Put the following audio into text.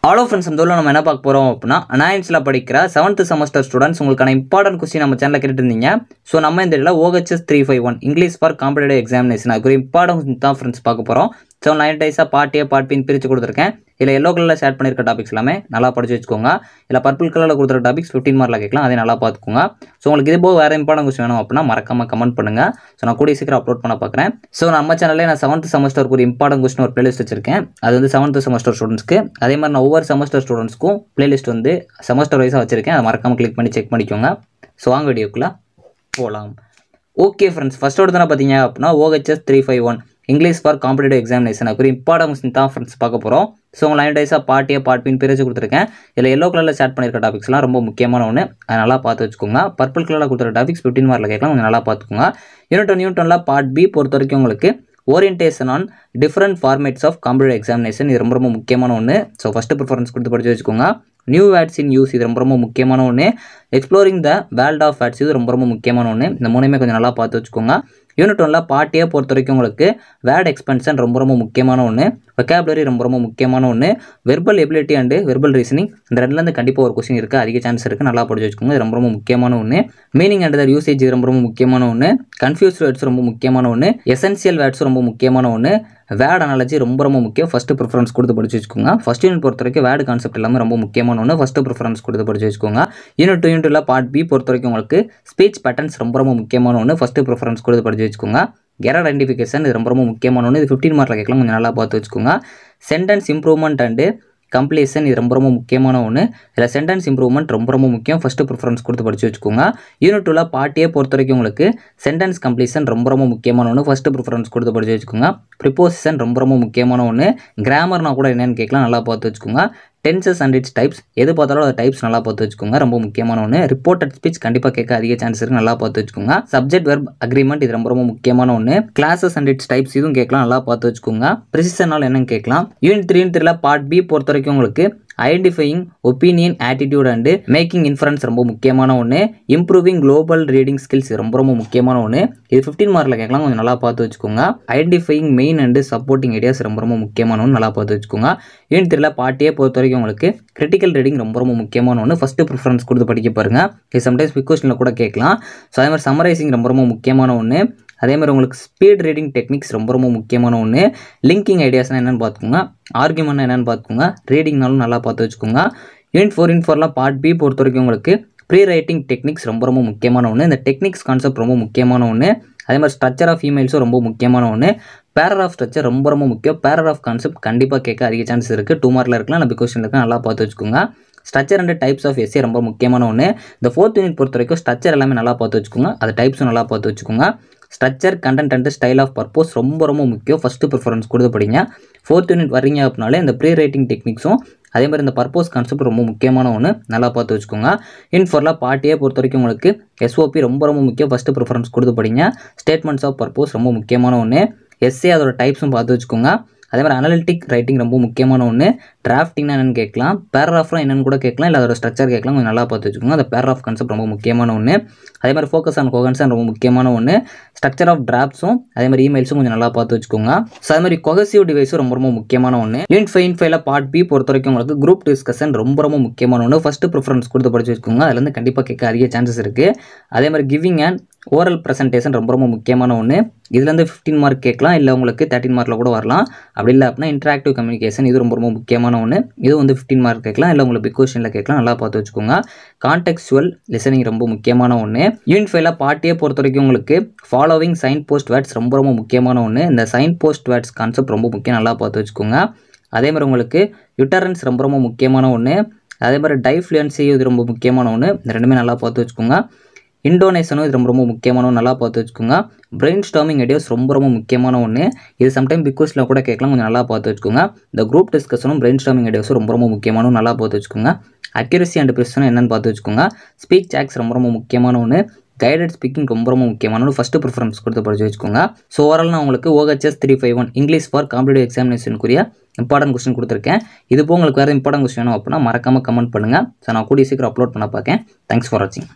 Hello friends, இந்த நம்ம என்ன பார்க்க போகிறோம் அப்படின்னா, அனாயின்ஸில் படிக்கிற 7th செமஸ்டர் ஸ்டூடெண்ட்ஸ் உங்களுக்கான இம்பார்ட்டன்ட் கொஸ்டின் நம்ம சேனலில் கேட்டுருந்தீங்க. ஸோ நம்ம இந்த இதில் OHS 351 English for competitive examination அதுக்கு ஒரு இம்பார்ட்டன்ட் தான் ஃப்ரெண்ட்ஸ் பார்க்க போகிறோம். ஸோ 9 டைஸாக பார்ட் A பார்ட் Bன்னு பிரித்து கொடுத்துருக்கேன். இதில் எல்லோ கலரில் ஷேர் பண்ணியிருக்க டாபிக்ஸ் எல்லாமே நல்லா படிச்சு வச்சுக்கோங்க. இல்லை பர்பிள் கலரில் கொடுத்துருக்க டாபிக்ஸ் 15 மார்க்கில் கேட்கலாம், அதை நல்லா பார்த்துக்கோங்க. ஸோ உங்களுக்கு இது போக வேறு இம்பார்ட்டன்ட் கொஸ்டின் வேணும் அப்படின்னா மறக்காம கமெண்ட் பண்ணுங்கள். ஸோ நான் கூடிய சீக்கிரம் அப்லோட் பண்ண பார்க்குறேன். ஸோ நம்ம சேனலில் நான் 7th செமஸ்டருக்கு ஒரு இம்பார்ட்டன்ட் கொஸ்டின் ஒரு பிளேலிஸ்ட் வச்சிருக்கேன். அது வந்து 7th செமஸ்டர் ஸ்டூடெண்ட்ஸ்க்கு. அதே மாதிரி நான் ஒவ்வொரு செமஸ்டர் ஸ்டூடெண்ட்ஸ்க்கும் பிளேலிஸ்ட் வந்து செமஸ்டர் வைஸாக வச்சிருக்கேன். அதை மறக்காம கிளிக் பண்ணி செக் பண்ணிக்கோங்க. ஸோ வாங்க வீடியோக்குள்ளே போகலாம். ஓகே ஃப்ரெண்ட்ஸ், ஃபர்ஸ்ட் எடுத்து பார்த்தீங்க அப்படின்னா OHS 351 English for competitive examination அதுக்கு ஒரு இம்பார்ட்டன்ட் கொஸ்டின் தான் ஃப்ரெண்ட்ஸ் பார்க்க போகிறோம். ஸோ உங்கள் 9 டைஸாக பார்ட் A பார்ட் Bன்னு பிரித்து கொடுத்துருக்கேன். இதில் எல்லோ கலரில் ஷேர் பண்ணியிருக்க டாபிக்ஸ்லாம் ரொம்ப முக்கியமான ஒன்று, அதை நல்லா பார்த்து வச்சுக்கோங்க. பர்பிள் கலரில் கொடுத்துருக்க டாபிக்ஸ் 15 மார்க்கில் கேட்கலாம், கொஞ்சம் நல்லா பார்த்துக்கோங்க. யூனிட் 1 பார்ட் B பொறுத்த வரைக்கும் உங்களுக்கு orientation on different formats of competitive examination இது ரொம்ப முக்கியமான ஒன்று. ஸோ ஃபஸ்ட்டு ப்ரிஃபரன்ஸ் கொடுத்து படித்து வச்சுக்கோங்க. நியூ வேர்ட்ஸ் இன் யூஸ் இது ரொம்ப முக்கியமான ஒன்று. Exploring the world of words இது ரொம்ப முக்கியமான ஒன்று. இந்த மூணுமே கொஞ்சம் நல்லா பார்த்து வச்சுக்கோங்க. யூனிட் 1 பார்ட் A பொறுத்த வரைக்கும் உங்களுக்கு வேர்ட் எக்ஸ்பென்ஷன் ரொம்ப முக்கியமான ஒன்று. வெக்காபுலரி ரொம்ப முக்கியமான ஒன்று. Verbal ability and verbal reasoning இந்த ரெண்டுலேருந்து கண்டிப்பாக ஒரு கொஸ்டின் இருக்குது, அதிக சான்ஸ் இருக்குது, நல்லா படிச்சு வச்சுக்கோங்க. இது ரொம்ப முக்கியமான ஒன்று. மீனிங் அண்ட் தர் யூசேஜ் ரொம்ப முக்கியமான ஒன்று. கன்ஃபியூஸ் வேர்ட்ஸ் ரொம்ப முக்கியமான ஒன்று. எசென்சியல் வேர்ட்ஸ் ரொம்ப முக்கியமான ஒன்று. வேர்ட் அனாலஜி ரொம்ப முக்கியம். ஃபஸ்ட்டு ப்ரிஃபரன்ஸ் கொடுத்து படிச்சு வச்சுக்கோங்க. ஃபஸ்ட் யூனிட் பொறுத்த வரைக்கும் வேர்டு கான்செப்ட் எல்லாமே ரொம்ப முக்கியமான ஒன்று. ஃபஸ்ட்டு ப்ரிஃபரன்ஸ் கொடுத்து படிச்சு வச்சுக்கோங்க. யூனிட் 2 பார்ட் B பொறுத்த வரைக்கும் உங்களுக்கு ஸ்பீச் பேட்டர்ன்ஸ் ரொம்ப முக்கியமான ஒன்று. ஃபஸ்ட்டு ப்ரிஃபரன்ஸ் கொடுத்து படிச்சு வச்சுக்கோங்க. எரர் ஐடென்டிஃபிகேஷன் இது ரொம்ப முக்கியமான ஒன்று. இது 15 மார்க்கில் கேட்கலாம், கொஞ்சம் நல்லா பார்த்து வச்சுக்கோங்க. சென்டென்ஸ் இம்ப்ரூவ்மெண்ட் அண்டு கம்ப்ளீஷன் இது ரொம்ப முக்கியமான ஒன்று. இதில் சென்டென்ஸ் இம்ப்ரூவ்மெண்ட் ரொம்ப முக்கியம். ஃபஸ்ட்டு ப்ரிஃபரன்ஸ் கொடுத்து படிச்சு வச்சுக்கோங்க. யூனிட் 2 பார்ட் A பொறுத்த வரைக்கும் உங்களுக்கு சென்டென்ஸ் கம்ப்ளீஷன் ரொம்ப முக்கியமான ஒன்று. ஃபஸ்ட்டு ப்ரிஃபரன்ஸ் கொடுத்து படிச்சு வச்சுக்கோங்க. ப்ரிப்போசிஷன் ரொம்ப முக்கியமான ஒன்று. கிராமர்னா கூட என்னென்னு கேட்கலாம், நல்லா பார்த்து வச்சுக்கோங்க. டென்சஸ் அண்ட் இட்ஸ் டைப்ஸ் எது பார்த்தாலும் அது டைப்ஸ் நல்லா பார்த்து வச்சுக்கோங்க, ரொம்ப முக்கியமான ஒன்று. ரிப்போர்ட்டட் ஸ்பீச் கண்டிப்பாக கேட்க அதிக சான்ஸ் இருக்குது, நல்லா பார்த்து வச்சுக்கோங்க. சப்ஜெக்ட் வெர்ப் அக்ரிமெண்ட் இது ரொம்ப முக்கியமான ஒன்று. கிளாஸஸ் அண்ட் இட்ஸ் டைப்ஸ் இதுவும் கேட்கலாம், நல்லா பார்த்து வச்சுக்கோங்க. ப்ரிசிஷனால் என்னன்னு கேட்கலாம். யூனிட் 3 பார்ட் B பொறுத்த வரைக்கும் உங்களுக்கு identifying opinion attitude and making inference ரொம்ப முக்கியமான ஒன்று. இம்ப்ரூவிங் குளோபல் ரீடிங் ஸ்கில்ஸ் ரொம்ப முக்கியமான ஒன்று. இது 15 மார்க்கில் கேட்கலாம், கொஞ்சம் நல்லா பார்த்து வச்சுக்கோங்க. Identifying main and supporting ideas ரொம்ப முக்கியமான ஒன்று, நல்லா பார்த்து வச்சுக்கோங்க. யூனிட் 3 பார்ட் A பொறுத்த வரைக்கும் உங்களுக்கு கிரிட்டிக்கல் ரீடிங் ரொம்ப முக்கியமான ஒன்று. ஃபஸ்ட்டு ப்ரிஃபரன்ஸ் கொடுத்து படிக்க பாருங்க. இது சம்டைம்ஸ் பிக் கொஸ்டினில் கூட கேட்கலாம். ஸோ அதே மாதிரி சம்மரைசிங் ரொம்ப முக்கியமான ஒன்று. அதே மாதிரி உங்களுக்கு ஸ்பீட் ரீடிங் டெக்னிக்ஸ் ரொம்ப முக்கியமான ஒன்று. லிங்கிங் ஐடியாஸ்னால் என்னென்னு பார்த்துக்கோங்க. ஆர்குமெண்ட் என்னென்னு பார்த்துக்கோங்க. ரீடிங்னாலும் நல்லா பார்த்து வச்சுக்கோங்க. யூனிட் 4 பார்ட் B பொறுத்த வரைக்கும் உங்களுக்கு ப்ரீ ரைட்டிங் டெக்னிக்ஸ் ரொம்ப முக்கியமான ஒன்று. இந்த டெக்னிக்ஸ் கான்செப்ட் ரொம்ப முக்கியமான ஒன்று. அதே மாதிரி ஸ்ட்ரக்சர் ஆஃப் இமெயில்ஸும் ரொம்ப முக்கியமான ஒன்று. பேராகிராஃப் ஸ்ட்ரக்சர் ரொம்ப முக்கியம். பேராகிராஃப் கான்செப்ட் கண்டிப்பாக கேட்க அதிக சான்ஸ் இருக்குது. 2 மார்க்கில் இருக்கலாம், நம்ம கொஸ்டின் இருக்கலாம், நல்லா பார்த்து வச்சுக்கோங்க. Structure and types of essay ரொம்ப முக்கியமான ஒன்று. இந்த 4th யூனிட் பொறுத்த வரைக்கும் ஸ்ட்ரக்சர் எல்லாமே நல்லா பார்த்து வச்சுக்கோங்க, அது டைப்ஸும் நல்லா பார்த்து வச்சுக்கோங்க. Structure content and style of purpose ரொம்ப முக்கியம். ஃபஸ்ட்டு ப்ரிஃபரன்ஸ் கொடுத்து படிங்க. 4th யூனிட் வரீங்க அப்படின்னாலே இந்த ப்ரீ ரைட்டிங் டெக்னிக்ஸும் அதே மாதிரி இந்த பர்பஸ் கான்செப்ட் ரொம்ப முக்கியமான ஒன்று, நல்லா பார்த்து வச்சுக்கோங்க. யூனிட் 4 பார்ட் A பொறுத்த வரைக்கும் உங்களுக்கு SOP ரொம்ப முக்கியம். ஃபஸ்ட்டு ப்ரிஃபரன்ஸ் கொடுத்து படிங்க. ஸ்டேட்மெண்ட்ஸ் ஆஃப் பர்பஸ் ரொம்ப முக்கியமான ஒன்று. எஸ்ஏ அதோட டைப்ஸும் பார்த்து வச்சுக்கோங்க. அதே மாதிரி அனலிட்டிக் ரைட்டிங் ரொம்ப முக்கியமான ஒன்று. டிராஃப்டிங்னா என்னென்னு கேட்கலாம். பேராகிராஃப்லாம் என்னென்னு கூட கேட்கலாம், இல்லை அதோட ஸ்ட்ரக்சர் கேட்கலாம், கொஞ்சம் நல்லா பார்த்து வச்சுக்கோங்க. அந்த பேராகிராஃப் கான்செப்ட் ரொம்ப முக்கியமான ஒன்று. அதே மாதிரி ஃபோக்கஸ் ஆன் கோஹென்ஷன் ரொம்ப முக்கியமான ஒன்று. ஸ்ட்ரக்சர் ஆஃப் டிராப்ஸும் அதே மாதிரி இமெயில்ஸும் கொஞ்சம் நல்லா பார்த்து வச்சுக்கோங்க. ஸோ அதே மாதிரி கொஹசிவ் டிவைஸும் ரொம்ப முக்கியமான ஒன்று. யூனிட் 5 பார்ட் B பொறுத்த வரைக்கும் உங்களுக்கு குரூப் டிஸ்கஷன் ரொம்ப முக்கியமான ஒன்று. ஃபஸ்ட்டு ப்ரிஃபரன்ஸ் கொடுத்து படிச்சு வச்சுக்கோங்க, அதுலேருந்து கண்டிப்பாக கேட்க அதிக சான்சஸ் இருக்குது. அதே மாதிரி கிவிங் அண்ட் ஓரல் ப்ரெசன்டேஷன் ரொம்ப முக்கியமான ஒன்று. இதுலேருந்து 15 மார்க் கேட்கலாம், இல்லை உங்களுக்கு 13 மார்க்கில் கூட வரலாம். அப்படி இல்லை அப்படின்னா இன்ட்ராக்டிவ் கம்யூனிகேஷன் இது ரொம்ப முக்கியமான ஒன்று. இது வந்து 15 மார்க் கேட்கலாம், இல்லை உங்களுக்கு பிக் கொஸ்டினில் கேட்கலாம், நல்லா பார்த்து வச்சுக்கோங்க. கான்டெக்சுவல் லிசனிங் ரொம்ப முக்கியமான ஒன்று. யூனிட் 5 பார்ட் A பொறுத்த வரைக்கும் உங்களுக்கு ஃபாலோவிங் சைன் போஸ்ட் வேர்ட்ஸ் ரொம்ப முக்கியமான ஒன்று. இந்த சைன் போஸ்ட் வேர்ட்ஸ் கான்செப்ட் ரொம்ப முக்கியம், நல்லா பார்த்து வச்சுக்கோங்க. அதே மாதிரி உங்களுக்கு யுட்டரன்ஸ் ரொம்ப முக்கியமான ஒன்று. அதே மாதிரி டைஃப்ளூயன்சி இது ரொம்ப முக்கியமான ஒன்று. இந்த ரெண்டுமே நல்லா பார்த்து வச்சுக்கோங்க. இண்டோனேஷனும் இது ரொம்ப முக்கியமான ஒன்று, நல்லா பார்த்து வச்சுக்கோங்க. பிரெயின் ஸ்டார்மிங் ஐடியாஸ் ரொம்ப முக்கியமான ஒன்று. இது சம்டைம் பிக் கொஸ்டினில் கூட கேட்கலாம், கொஞ்சம் நல்லா பார்த்து வச்சுக்கோங்க. இந்த குரூப் டிஸ்கஷனும் பிரெயின் ஸ்டார்மிங் ஐடியாஸும் ரொம்ப முக்கியமான ஒன்று, நல்லா பார்த்து வச்சுக்கோங்க. அக்யூரசி அண்ட் ப்ரிசிஷன் என்னென்னு பார்த்து வச்சுக்கோங்க. ஸ்பீச் ஆக்ஸ் ரொம்ப முக்கியமான ஒன்று. கைடட் ஸ்பீக்கிங் ரொம்ப முக்கியமான ஒன்று. ஃபஸ்ட்டு ப்ரிஃபரன்ஸ் கொடுத்து படிச்சு வச்சுக்கோங்க. ஸோ ஓவரால் நான் உங்களுக்கு OHS 351 இங்கிலீஷ் ஃபார் காம்படிட்டிவ் எக்ஸாமினேஷனுக்குரிய இம்பார்ட்டன்ட் கொஸ்டின் கொடுத்துருக்கேன். இது போக உங்களுக்கு வேறு இம்பார்ட்டன்ட் கொஸ்டின் வேணும் அப்படின்னா மறக்காமல் கமெண்ட் பண்ணுங்கள். ஸோ நான் கூடிய சீக்கிரம் அப்லோட் பண்ண பார்க்கேன். தேங்க்ஸ் ஃபார் வாட்சிங்.